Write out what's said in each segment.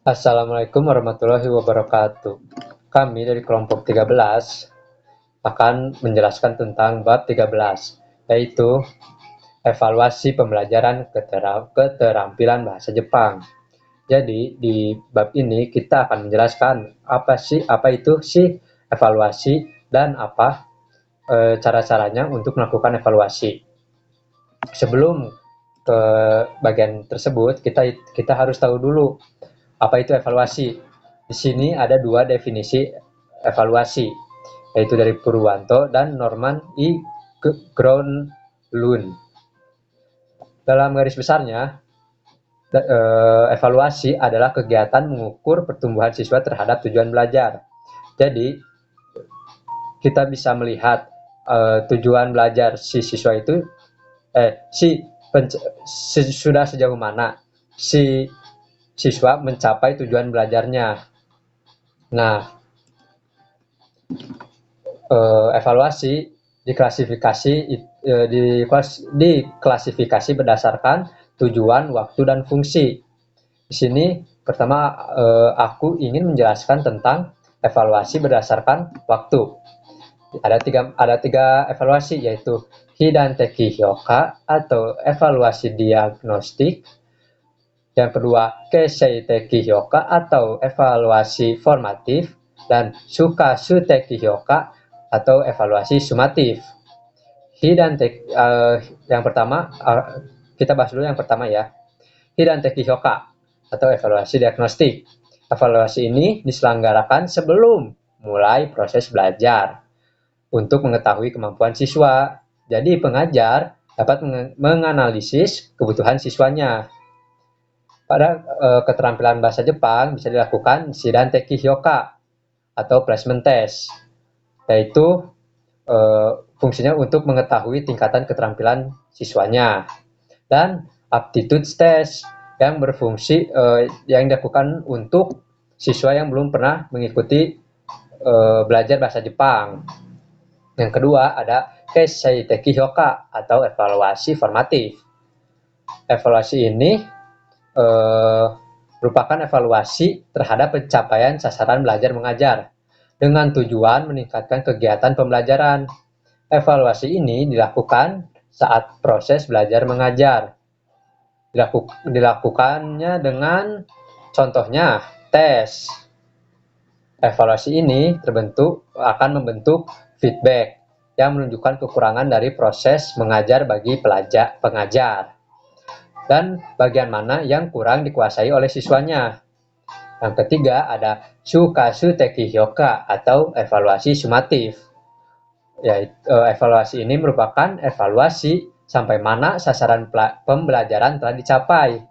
Assalamualaikum warahmatullahi wabarakatuh. Kami dari kelompok 13 akan menjelaskan tentang bab 13, yaitu evaluasi pembelajaran keterampilan bahasa Jepang. Jadi di bab ini kita akan menjelaskan apa itu sih evaluasi dan apa cara-caranya untuk melakukan evaluasi. Sebelum ke bagian tersebut, kita harus tahu dulu apa itu evaluasi. Di sini ada dua definisi evaluasi, yaitu dari Purwanto dan Norman I. Gronlund. Dalam garis besarnya, evaluasi adalah kegiatan mengukur pertumbuhan siswa terhadap tujuan belajar. Jadi, kita bisa melihat tujuan belajar si siswa itu sudah sejauh mana si siswa mencapai tujuan belajarnya. Nah, evaluasi diklasifikasi berdasarkan tujuan, waktu, dan fungsi. Di sini pertama aku ingin menjelaskan tentang evaluasi berdasarkan waktu. Ada tiga evaluasi, yaitu Hidanteki Hyoka atau evaluasi diagnostik. Yang kedua, Keisei-teki Hyoka atau evaluasi formatif, dan Shuka-shuteki Hyoka atau evaluasi sumatif. Yang pertama, kita bahas dulu yang pertama ya. Hidanteki Hyoka atau evaluasi diagnostik. Evaluasi ini diselenggarakan sebelum mulai proses belajar untuk mengetahui kemampuan siswa. Jadi pengajar dapat menganalisis kebutuhan siswanya. Pada keterampilan bahasa Jepang bisa dilakukan Shidanteki Hyoka atau placement test, yaitu fungsinya untuk mengetahui tingkatan keterampilan siswanya, dan aptitude test yang berfungsi yang dilakukan untuk siswa yang belum pernah mengikuti belajar bahasa Jepang. Yang kedua ada Keisei-teki Hyoka atau evaluasi formatif. Evaluasi ini merupakan evaluasi terhadap pencapaian sasaran belajar mengajar dengan tujuan meningkatkan kegiatan pembelajaran. Evaluasi ini dilakukan saat proses belajar mengajar. Dilakukannya dengan contohnya tes. Evaluasi ini akan membentuk feedback yang menunjukkan kekurangan dari proses mengajar bagi pengajar dan bagian mana yang kurang dikuasai oleh siswanya. Yang ketiga ada Shuka-shuteki Hyoka atau evaluasi sumatif. Evaluasi ini merupakan evaluasi sampai mana sasaran pembelajaran telah dicapai.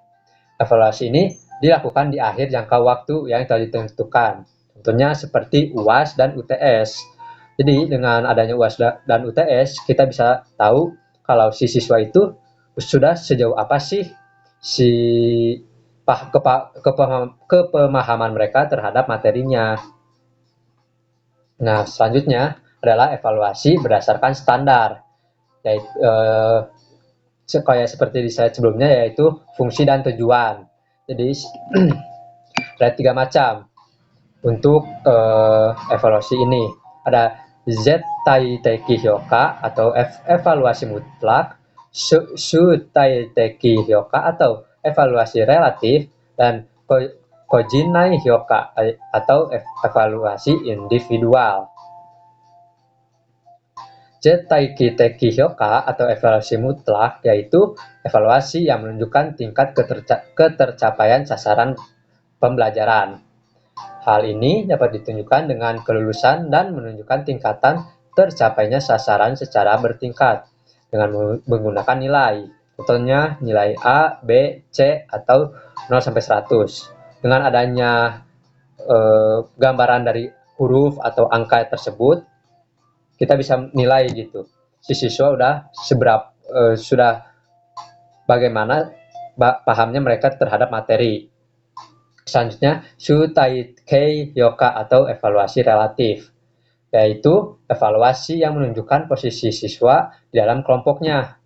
Evaluasi ini dilakukan di akhir jangka waktu yang telah ditentukan. Tentunya seperti UAS dan UTS. Jadi dengan adanya UAS dan UTS, kita bisa tahu kalau si siswa itu sudah sejauh apa sih si kepemahaman mereka terhadap materinya. Nah, selanjutnya adalah evaluasi berdasarkan standar, yaitu kayak seperti di slide sebelumnya, yaitu fungsi dan tujuan. Jadi ada 3 macam untuk evaluasi ini. Ada Zettai-teki Hyoka atau evaluasi mutlak, Shutai-teki Hyoka atau evaluasi relatif, dan Kojinai Hyoka atau evaluasi individual. Zettai-teki Hyoka atau evaluasi mutlak yaitu evaluasi yang menunjukkan tingkat ketercapaian sasaran pembelajaran. Hal ini dapat ditunjukkan dengan kelulusan dan menunjukkan tingkatan tercapainya sasaran secara bertingkat dengan menggunakan nilai. Contohnya nilai A, B, C atau 0 sampai 100. Dengan adanya gambaran dari huruf atau angka tersebut, kita bisa nilai gitu. Si siswa sudah bagaimana pahamnya mereka terhadap materi. Selanjutnya, Shutai-kei Hyoka atau evaluasi relatif, yaitu evaluasi yang menunjukkan posisi siswa di dalam kelompoknya.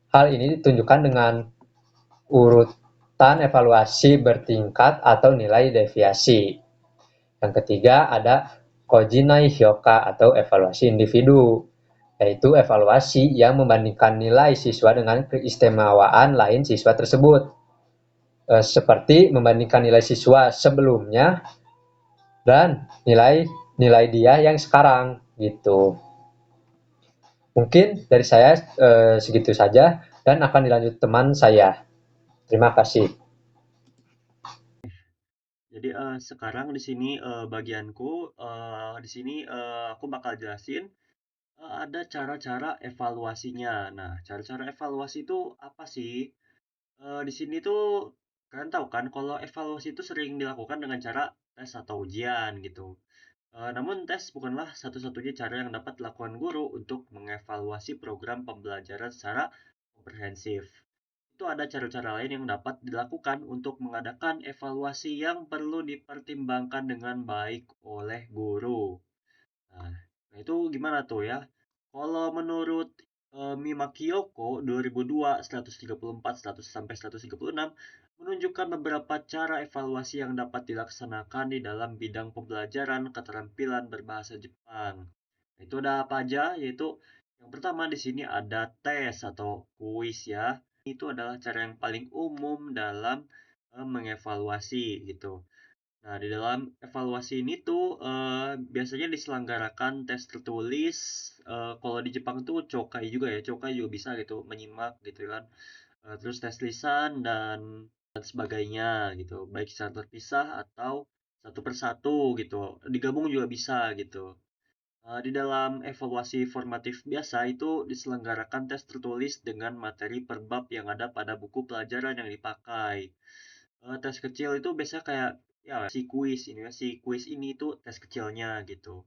Hal ini ditunjukkan dengan urut Tan evaluasi bertingkat atau nilai deviasi. Yang ketiga ada Kojinai Hyoka atau evaluasi individu, yaitu evaluasi yang membandingkan nilai siswa dengan keistimewaan lain siswa tersebut. Seperti membandingkan nilai siswa sebelumnya dan nilai dia yang sekarang gitu. Mungkin dari saya segitu saja dan akan dilanjut teman saya. Terima kasih. Jadi sekarang di sini bagianku di sini aku bakal jelasin ada cara-cara evaluasinya. Nah, cara-cara evaluasi itu apa sih? Di sini tuh kalian tahu kan kalau evaluasi itu sering dilakukan dengan cara tes atau ujian gitu. Namun tes bukanlah satu-satunya cara yang dapat dilakukan guru untuk mengevaluasi program pembelajaran secara komprehensif. Itu ada cara-cara lain yang dapat dilakukan untuk mengadakan evaluasi yang perlu dipertimbangkan dengan baik oleh guru. Nah, itu gimana tuh ya? Kalau menurut Mima Kiyoko 2002 134 100 sampai 136 menunjukkan beberapa cara evaluasi yang dapat dilaksanakan di dalam bidang pembelajaran keterampilan berbahasa Jepang. Nah, itu ada apa aja? Yaitu yang pertama di sini ada tes atau kuis ya. Itu adalah cara yang paling umum dalam mengevaluasi gitu. Nah, di dalam evaluasi ini tuh biasanya diselenggarakan tes tertulis. Kalau di Jepang tuh Chokai juga ya, Chokai juga bisa gitu, menyimak gitu kan. Terus tes lisan dan sebagainya gitu, baik secara terpisah atau satu persatu gitu. Digabung juga bisa gitu. Di dalam evaluasi formatif biasa itu diselenggarakan tes tertulis dengan materi per bab yang ada pada buku pelajaran yang dipakai. Tes kecil itu biasanya kayak ya si kuis ini ya, si kuis ini tuh tes kecilnya gitu.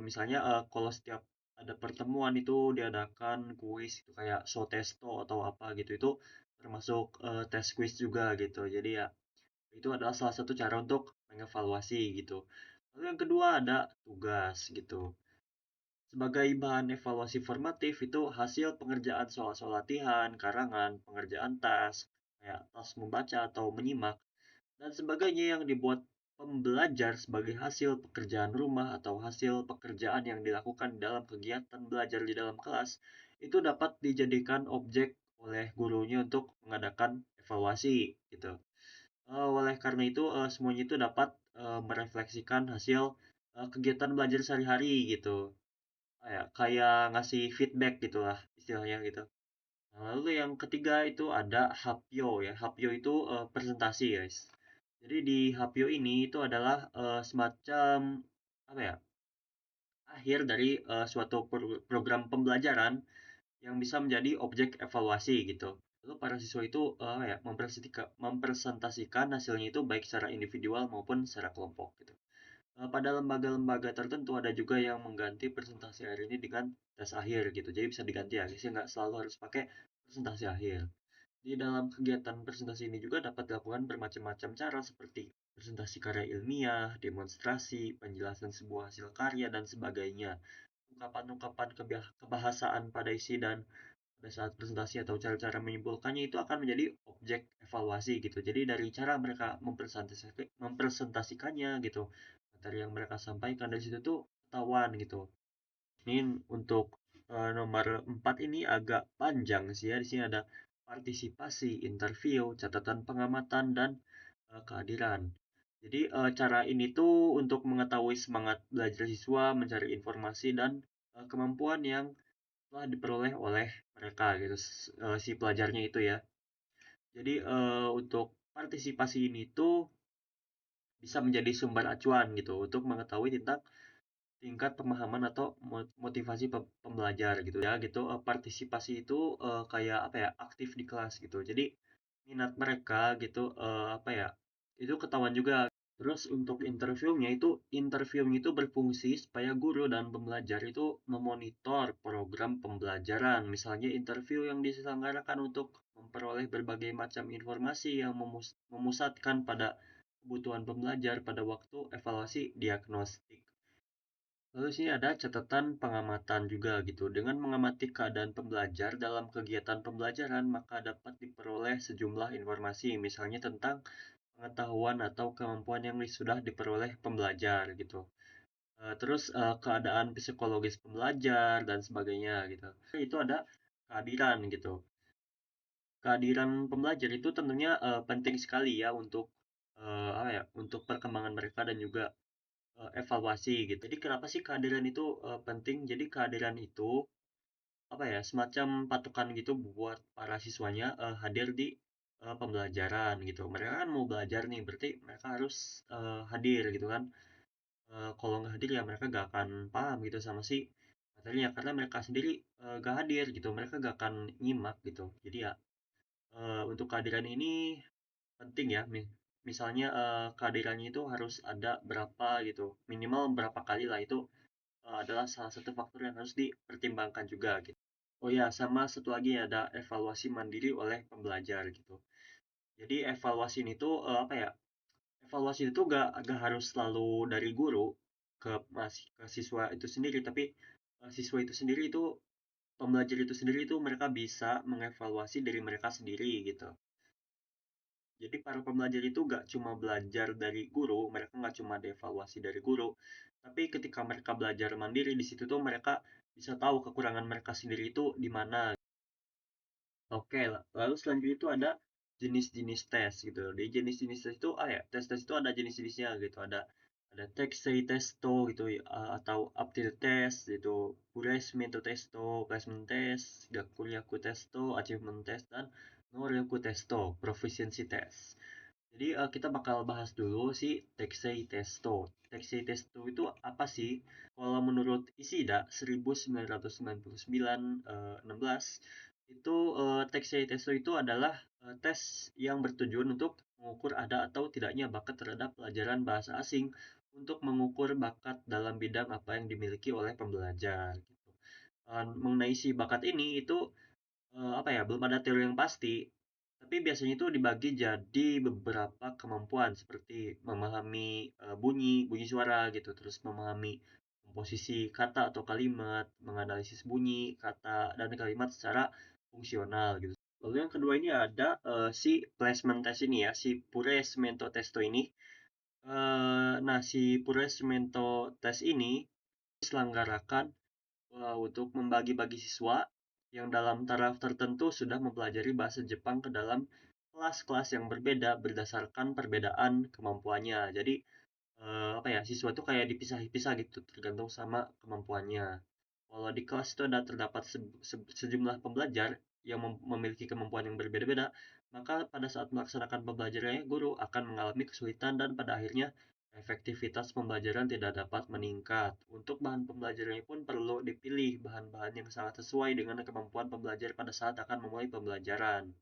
Misalnya kalau setiap ada pertemuan itu diadakan kuis itu kayak Sotesto atau apa gitu itu termasuk tes kuis juga gitu. Jadi ya itu adalah salah satu cara untuk mengevaluasi gitu. Lalu yang kedua ada tugas gitu. Sebagai bahan evaluasi formatif itu hasil pengerjaan soal-soal latihan, karangan, pengerjaan tas, kayak tas membaca atau menyimak dan sebagainya yang dibuat pembelajar sebagai hasil pekerjaan rumah atau hasil pekerjaan yang dilakukan dalam kegiatan belajar di dalam kelas itu dapat dijadikan objek oleh gurunya untuk mengadakan evaluasi gitu. Oleh karena itu semuanya itu dapat merefleksikan hasil kegiatan belajar sehari-hari gitu. Kayak ngasih feedback gitulah istilahnya gitu. Nah, lalu yang ketiga itu ada Hapyo ya. Hapyo itu presentasi guys. Jadi di Hapyo ini itu adalah semacam apa ya? Akhir dari suatu program pembelajaran yang bisa menjadi objek evaluasi gitu. Lalu para siswa itu mempresentasikan hasilnya itu baik secara individual maupun secara kelompok gitu. Pada lembaga-lembaga tertentu ada juga yang mengganti presentasi akhir ini dengan tes akhir gitu. Jadi bisa diganti ya, guys. Ya nggak selalu harus pakai presentasi akhir. Di dalam kegiatan presentasi ini juga dapat dilakukan bermacam-macam cara seperti presentasi karya ilmiah, demonstrasi, penjelasan sebuah hasil karya, dan sebagainya. Ungkapan-ungkapan kebahasaan pada isi dan pada saat presentasi atau cara-cara menyimpulkannya itu akan menjadi objek evaluasi gitu. Jadi dari cara mereka mempresentasikannya gitu, materi yang mereka sampaikan dari situ tuh ketahuan gitu. Ini untuk nomor 4 ini agak panjang sih ya. Di sini ada partisipasi, interview, catatan pengamatan dan kehadiran. Jadi cara ini tuh untuk mengetahui semangat belajar siswa, mencari informasi dan kemampuan yang telah diperoleh oleh mereka gitu si pelajarnya itu ya. Jadi untuk partisipasi ini tuh bisa menjadi sumber acuan gitu untuk mengetahui tentang tingkat pemahaman atau motivasi pembelajar gitu ya gitu. Partisipasi itu kayak apa ya aktif di kelas gitu. Jadi minat mereka gitu apa ya itu ketahuan juga. Terus untuk interviewnya itu berfungsi supaya guru dan pembelajar itu memonitor program pembelajaran. Misalnya interview yang diselenggarakan untuk memperoleh berbagai macam informasi yang memusatkan pada kebutuhan pembelajar pada waktu evaluasi diagnostik. Lalu sini ada catatan pengamatan juga gitu. Dengan mengamati keadaan pembelajar dalam kegiatan pembelajaran, maka dapat diperoleh sejumlah informasi, misalnya tentang pengetahuan atau kemampuan yang sudah diperoleh pembelajar gitu. Terus keadaan psikologis pembelajar dan sebagainya gitu. Itu ada kehadiran gitu. Kehadiran pembelajar itu tentunya penting sekali ya untuk apa ya, untuk perkembangan mereka dan juga evaluasi gitu. Jadi kenapa sih kehadiran itu penting? Jadi kehadiran itu apa ya, semacam patokan gitu buat para siswanya hadir di pembelajaran gitu. Mereka kan mau belajar nih, berarti mereka harus hadir gitu kan. Kalau nggak hadir ya mereka nggak akan paham gitu sama si materinya karena mereka sendiri nggak hadir gitu, mereka nggak akan nyimak gitu. Jadi ya untuk kehadiran ini penting ya. Misalnya kehadirannya itu harus ada berapa gitu, minimal berapa kali lah itu adalah salah satu faktor yang harus dipertimbangkan juga gitu. Oh ya, sama satu lagi ada evaluasi mandiri oleh pembelajar gitu. Jadi evaluasi ini tuh apa ya? Evaluasi itu gak harus selalu dari guru ke siswa itu sendiri, tapi siswa itu sendiri itu pembelajar itu sendiri itu mereka bisa mengevaluasi diri mereka sendiri gitu. Jadi para pembelajar itu gak cuma belajar dari guru, mereka nggak cuma dievaluasi dari guru, tapi ketika mereka belajar mandiri di situ tuh mereka bisa tahu kekurangan mereka sendiri itu di mana. Oke, lalu selanjutnya itu ada jenis-jenis tes gitu. Di jenis-jenis tes itu, ya, tes-tes itu ada jenis-jenisnya gitu. Ada Textei testo gitu, atau aptitude test gitu, Pureshimento testo, placement test, Gakuryaku testo, achievement test, dan Noryoku testo, proficiency test. Jadi kita bakal bahas dulu si Textei testo. Textei testo itu apa sih? Kalau menurut Ishida 1999 16 itu Textei testo itu adalah tes yang bertujuan untuk mengukur ada atau tidaknya bakat terhadap pelajaran bahasa asing untuk mengukur bakat dalam bidang apa yang dimiliki oleh pembelajar gitu. Mengenai si bakat ini itu apa ya, belum ada teori yang pasti, tapi biasanya itu dibagi jadi beberapa kemampuan seperti memahami bunyi bunyi suara gitu, terus memahami komposisi kata atau kalimat, menganalisis bunyi kata dan kalimat secara fungsional gitu. Lalu yang kedua ini ada si placement test ini ya, si Puresimento Testo ini. Nah, si Puresimento Test ini diselenggarakan untuk membagi-bagi siswa yang dalam taraf tertentu sudah mempelajari bahasa Jepang ke dalam kelas-kelas yang berbeda berdasarkan perbedaan kemampuannya. Jadi apa ya, siswa itu kayak dipisah-pisah gitu tergantung sama kemampuannya. Kalau di kelas itu ada terdapat sejumlah pembelajar yang memiliki kemampuan yang berbeda-beda, maka pada saat melaksanakan pembelajarannya, guru akan mengalami kesulitan dan pada akhirnya efektivitas pembelajaran tidak dapat meningkat. Untuk bahan pembelajarannya pun perlu dipilih bahan-bahan yang sangat sesuai dengan kemampuan pembelajar pada saat akan memulai pembelajaran.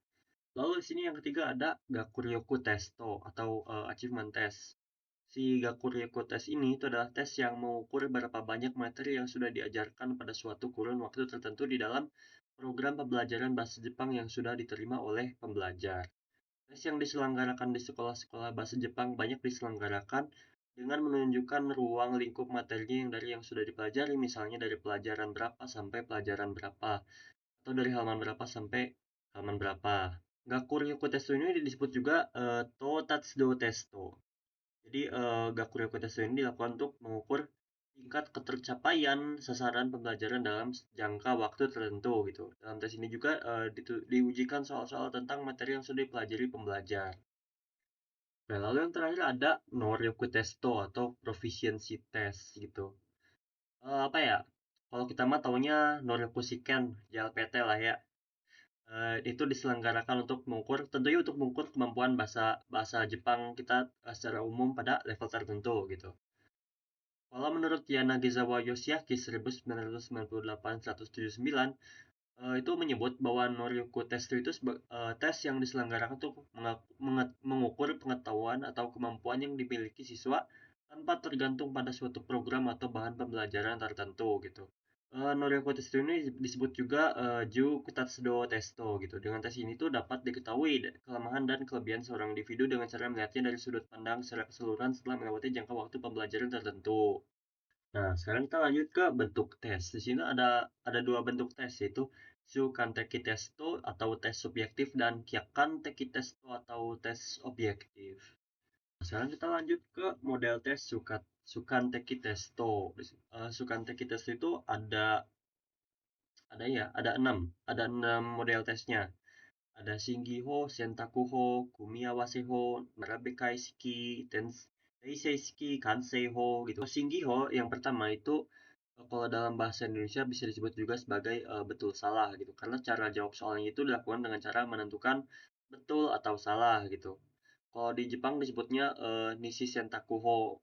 Lalu di sini yang ketiga ada Gakuryoku Testo atau achievement test. Si Gakuryoku Test ini itu adalah tes yang mengukur berapa banyak materi yang sudah diajarkan pada suatu kurun waktu tertentu di dalam program pembelajaran bahasa Jepang yang sudah diterima oleh pembelajar. Tes yang diselenggarakan di sekolah-sekolah bahasa Jepang banyak diselenggarakan dengan menunjukkan ruang lingkup materinya yang dari yang sudah dipelajari, misalnya dari pelajaran berapa sampai pelajaran berapa, atau dari halaman berapa sampai halaman berapa. Gakuryoku Testo ini disebut juga Totatsudo Testo. Jadi Gakuryoku Testo ini dilakukan untuk mengukur tingkat ketercapaian sasaran pembelajaran dalam jangka waktu tertentu gitu. Dalam tes ini juga diujikan soal-soal tentang materi yang sudah dipelajari pembelajar. Nah, lalu yang terakhir ada Noryoku Testo atau Proficiency Test gitu. Apa ya? Kalau kita mah taunya Noryoku Shiken, JLPT lah ya. Itu diselenggarakan untuk mengukur, tentunya untuk mengukur kemampuan bahasa bahasa Jepang kita secara umum pada level tertentu gitu. Kalau menurut Yanagisawa Yoshiaki 1998-179, itu menyebut bahwa Noryoku Test itu tes yang diselenggarakan untuk mengukur pengetahuan atau kemampuan yang dimiliki siswa tanpa tergantung pada suatu program atau bahan pembelajaran tertentu gitu. Noryoku Test ini disebut juga Ju Kutatsudo Testo gitu. Dengan tes ini tuh dapat diketahui kelemahan dan kelebihan seorang individu dengan cara melihatnya dari sudut pandang secara keseluruhan setelah melewati jangka waktu pembelajaran tertentu. Nah, sekarang kita lanjut ke bentuk tes. Di sini ada dua bentuk tes, yaitu Sukan-teki testo atau tes subjektif dan Kyakan-teki testo atau tes objektif. Nah, sekarang kita lanjut ke model tes Sukan-teki testo. Sukan-teki testo itu ada enam model tesnya. Ada Shingiho, Sentakuho, Kumiawaseho, Narabekai Shiki, Teisei Shiki, Kanseiho gitu. Shingiho yang pertama itu kalau dalam bahasa Indonesia bisa disebut juga sebagai betul salah gitu. Karena cara jawab soalnya itu dilakukan dengan cara menentukan betul atau salah gitu. Kalau di Jepang disebutnya Nishi Sentakuho,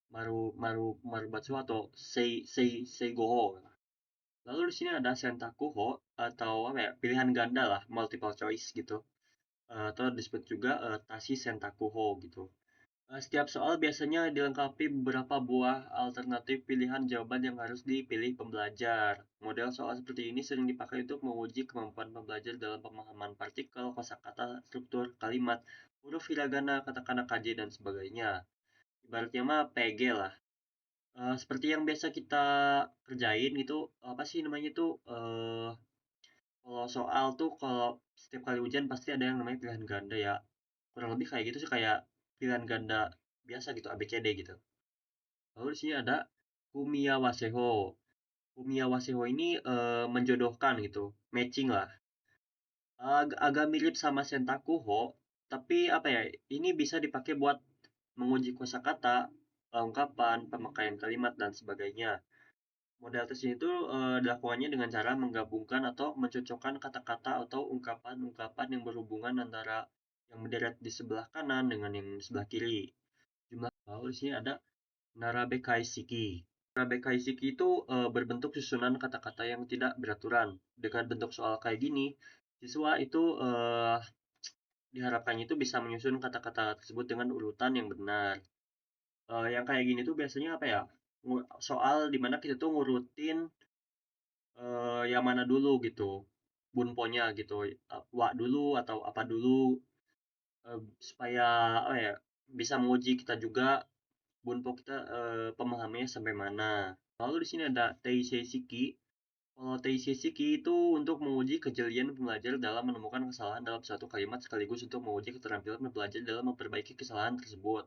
Maru Maru Marubatsu atau Seigoho. Lalu di sini ada Sentakuho atau apa ya, pilihan ganda lah, multiple choice gitu. Atau disebut juga Tashi Sentakuho gitu. Setiap soal biasanya dilengkapi beberapa buah alternatif pilihan jawaban yang harus dipilih pembelajar. Model soal seperti ini sering dipakai untuk menguji kemampuan pembelajar dalam pemahaman partikel, kosakata, struktur kalimat, huruf hiragana, katakana, kanji, dan sebagainya. Ibaratnya mah PG lah. Seperti yang biasa kita kerjain gitu, apa sih namanya tuh, kalau soal tuh kalau setiap kali ujian pasti ada yang namanya pilihan ganda ya. Kurang lebih kayak gitu sih, kayak pilihan ganda biasa gitu, ABCD gitu. Lalu di sini ada Kumiya Waseho. Kumiya Waseho ini menjodohkan gitu, matching lah. Agak mirip sama Sentakuho, tapi apa ya? Ini bisa dipakai buat menguji kosakata, ungkapan, pemakaian kalimat dan sebagainya. Model tes ini tuh dilakukannya dengan cara menggabungkan atau mencocokkan kata-kata atau ungkapan-ungkapan yang berhubungan antara yang berderet di sebelah kanan dengan yang di sebelah kiri. Jumlah lalu di sini ada Narabekai Shiki. Narabekai Shiki itu berbentuk susunan kata-kata yang tidak beraturan. Dengan bentuk soal kayak gini, siswa itu diharapkannya itu bisa menyusun kata-kata tersebut dengan urutan yang benar. Yang kayak gini tuh biasanya apa ya? Soal dimana kita tuh ngurutin yang mana dulu gitu, bunponya gitu, wa dulu atau apa dulu, supaya apa ya, bisa menguji kita juga bunpo kita pemahamannya sampai mana. Lalu di sini ada Teisei Shiki. Kalau Teisei Shiki itu untuk menguji kejelian pembelajar dalam menemukan kesalahan dalam satu kalimat sekaligus untuk menguji keterampilan pembelajar dalam memperbaiki kesalahan tersebut.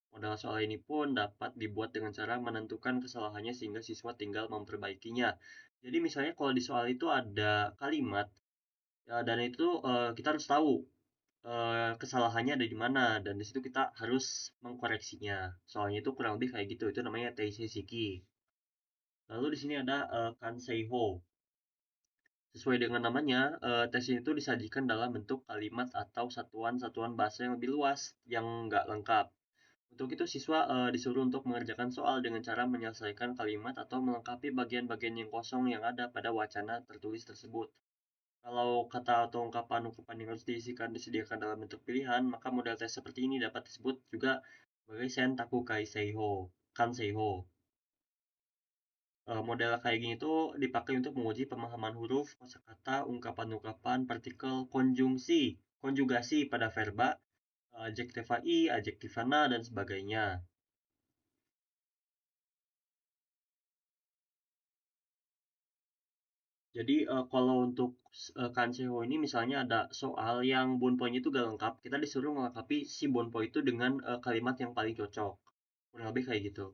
Modal soal ini pun dapat dibuat dengan cara menentukan kesalahannya sehingga siswa tinggal memperbaikinya. Jadi misalnya kalau di soal itu ada kalimat, ya, dan itu kita harus tahu kesalahannya ada di mana dan di situ kita harus mengkoreksinya. Soalnya itu kurang lebih kayak gitu. Itu namanya Teisei. Lalu di sini ada Kanseiho. Sesuai dengan namanya, tes ini tuh disajikan dalam bentuk kalimat atau satuan-satuan bahasa yang lebih luas yang nggak lengkap. Untuk itu siswa disuruh untuk mengerjakan soal dengan cara menyelesaikan kalimat atau melengkapi bagian-bagian yang kosong yang ada pada wacana tertulis tersebut. Kalau kata atau ungkapan-ungkapan yang harus disediakan dalam bentuk pilihan, maka model tes seperti ini dapat disebut juga sebagai Sentaku Kaiseiho, Kanseiho. Model kayak gini tuh dipakai untuk menguji pemahaman huruf, kosakata, ungkapan-ungkapan, partikel, konjugasi pada verba, adjektiva i, adjektiva na, dan sebagainya. Jadi kalau untuk Kanseho ini misalnya ada soal yang bonponya itu gak lengkap, kita disuruh melengkapi si bonpo itu dengan kalimat yang paling cocok. Kurang lebih kayak gitu.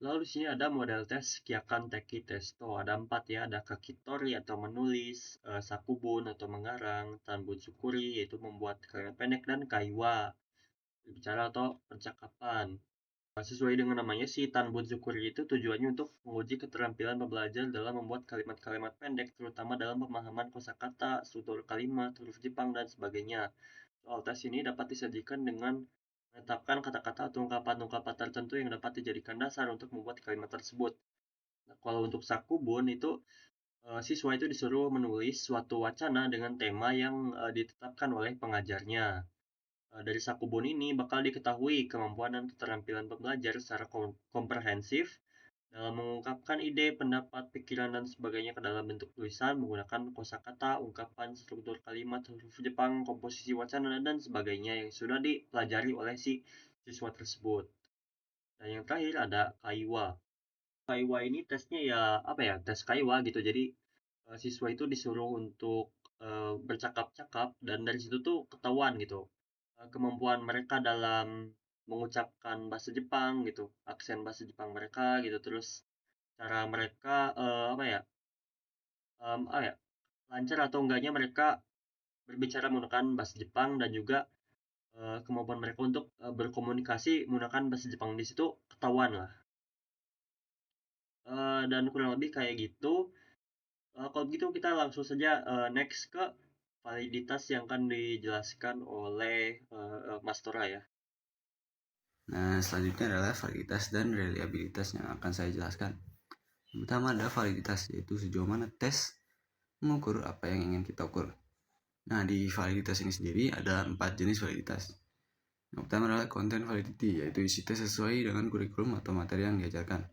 Lalu di sini ada model tes Kyakan Teki Testo. Ada 4 ya, ada Kakitori atau menulis, Sakubun atau mengarang, Tanbun Sukuri yaitu membuat kalimat pendek, dan Kaiwa berbicara atau percakapan. Sesuai dengan namanya, si Tanbun Sukuri itu tujuannya untuk menguji keterampilan pembelajar dalam membuat kalimat-kalimat pendek, terutama dalam pemahaman kosakata, struktur kalimat, huruf Jepang, dan sebagainya. Soal tes ini dapat disajikan dengan menetapkan kata-kata atau ungkapan-ungkapan tertentu yang dapat dijadikan dasar untuk membuat kalimat tersebut. Nah, kalau untuk Sakubun itu siswa itu disuruh menulis suatu wacana dengan tema yang ditetapkan oleh pengajarnya. Dari Sakubun ini bakal diketahui kemampuan dan keterampilan pembelajar secara komprehensif dalam mengungkapkan ide, pendapat, pikiran, dan sebagainya ke dalam bentuk tulisan menggunakan kosakata, ungkapan, struktur kalimat, huruf Jepang, komposisi wacana, dan sebagainya yang sudah dipelajari oleh si siswa tersebut. Dan yang terakhir ada Kaiwa. Kaiwa ini tesnya ya apa ya, tes Kaiwa gitu. Jadi siswa itu disuruh untuk bercakap-cakap, dan dari situ tuh ketahuan gitu kemampuan mereka dalam mengucapkan bahasa Jepang gitu, aksen bahasa Jepang mereka gitu, terus cara mereka apa ya, apa ya, lancar atau enggaknya mereka berbicara menggunakan bahasa Jepang, dan juga kemampuan mereka untuk berkomunikasi menggunakan bahasa Jepang di situ ketahuan lah. Dan kurang lebih kayak gitu. Kalau begitu kita langsung saja next ke validitas yang akan dijelaskan oleh Mas Tora ya. Nah, selanjutnya adalah validitas dan reliabilitas yang akan saya jelaskan. Yang pertama adalah validitas, yaitu sejauh mana tes mengukur apa yang ingin kita ukur. Nah, di validitas ini sendiri ada 4 jenis validitas. Yang pertama adalah content validity, yaitu isi tes sesuai dengan kurikulum atau materi yang diajarkan.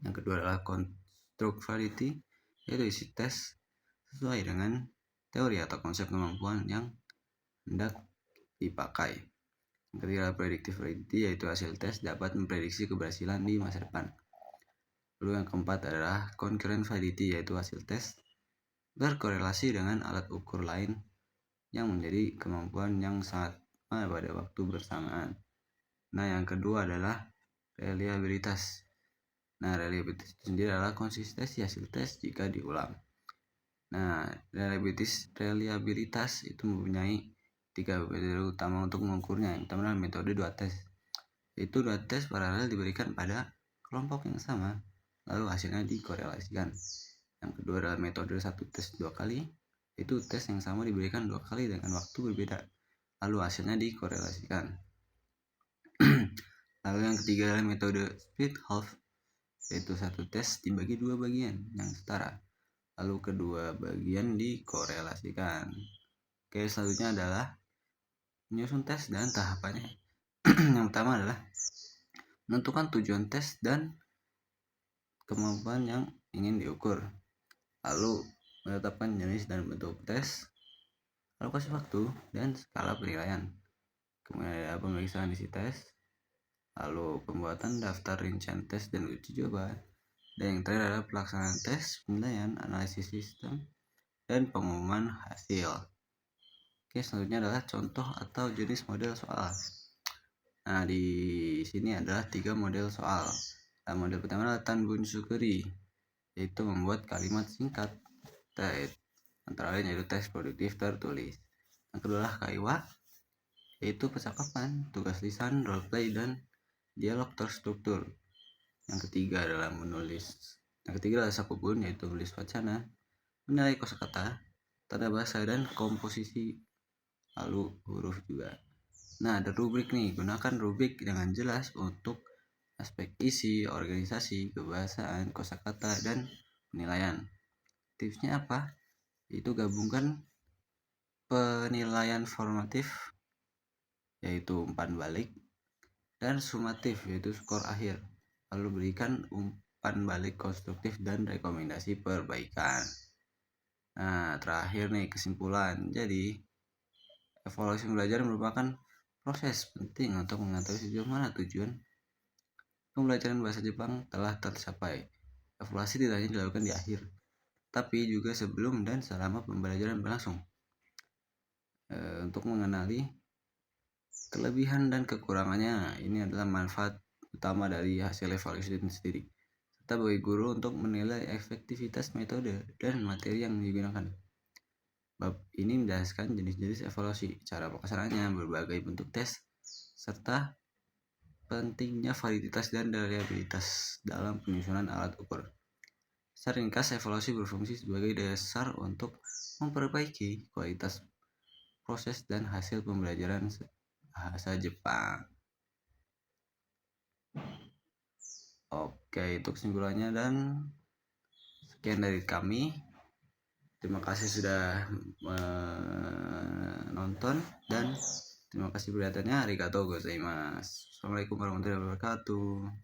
Yang kedua adalah construct validity, yaitu isi tes sesuai dengan teori atau konsep kemampuan yang hendak dipakai. Yang ketiga adalah predictive validity, yaitu hasil tes dapat memprediksi keberhasilan di masa depan. Lalu yang keempat adalah concurrent validity, yaitu hasil tes berkorelasi dengan alat ukur lain yang menjadi kemampuan yang sangat pada waktu bersamaan. Nah, yang kedua adalah reliabilitas. Nah, reliabilitas itu sendiri adalah konsistensi hasil tes jika diulang. Nah, reliabilitas itu mempunyai 3 metode utama untuk mengukurnya. Yang pertama adalah metode 2 tes. Yaitu 2 tes paralel diberikan pada kelompok yang sama, lalu hasilnya dikorelasikan. Yang kedua adalah metode 1 tes 2 kali, yaitu tes yang sama diberikan 2 kali dengan waktu berbeda, lalu hasilnya dikorelasikan. Lalu yang ketiga adalah metode split half, yaitu 1 tes dibagi 2 bagian yang setara, lalu kedua bagian dikorelasikan. Oke, selanjutnya adalah menyusun tes dan tahapannya. Yang pertama adalah menentukan tujuan tes dan kemampuan yang ingin diukur, lalu menetapkan jenis dan bentuk tes, alokasi waktu, dan skala penilaian. Kemudian ada pemeriksaan isi tes, lalu pembuatan daftar rincian tes dan uji coba, dan yang terakhir adalah pelaksanaan tes, penilaian, analisis sistem, dan pengumuman hasil. Oke, selanjutnya adalah contoh atau jenis model soal. Nah, di sini adalah 3 model soal. Nah, model pertama adalah Tanbun Sukuri, yaitu membuat kalimat singkat antara lain yaitu teks produktif tertulis. Yang kedua adalah Kaiwa, yaitu percakapan, tugas lisan, roleplay, dan dialog terstruktur. Yang ketiga adalah Sakubun, yaitu menulis wacana, menilai kosakata, tanda bahasa, dan komposisi, lalu huruf juga. Nah, ada rubrik nih, gunakan rubrik dengan jelas untuk aspek isi, organisasi, kebahasaan, kosakata, dan penilaian. Tipsnya apa? Itu gabungkan penilaian formatif, yaitu umpan balik, dan sumatif, yaitu skor akhir, lalu berikan umpan balik konstruktif dan rekomendasi perbaikan. Nah, terakhir nih kesimpulan. Jadi evaluasi belajar merupakan proses penting untuk mengetahui sejauh mana tujuan pembelajaran bahasa Jepang telah tercapai. Evaluasi tidak hanya dilakukan di akhir, tapi juga sebelum dan selama pembelajaran berlangsung, untuk mengenali kelebihan dan kekurangannya. Ini adalah manfaat utama dari hasil evaluasi itu sendiri, serta bagi guru untuk menilai efektivitas metode dan materi yang digunakan. Bab ini menjelaskan jenis-jenis evaluasi, cara pelaksanaannya, berbagai bentuk tes, serta pentingnya validitas dan reliabilitas dalam penyusunan alat ukur. Secara ringkas, evaluasi berfungsi sebagai dasar untuk memperbaiki kualitas proses dan hasil pembelajaran bahasa Jepang. Oke, itu kesimpulannya, dan sekian dari kami. Terima kasih sudah menonton, dan terima kasih perhatiannya. Arigatou gozaimasu. Assalamualaikum warahmatullahi wabarakatuh.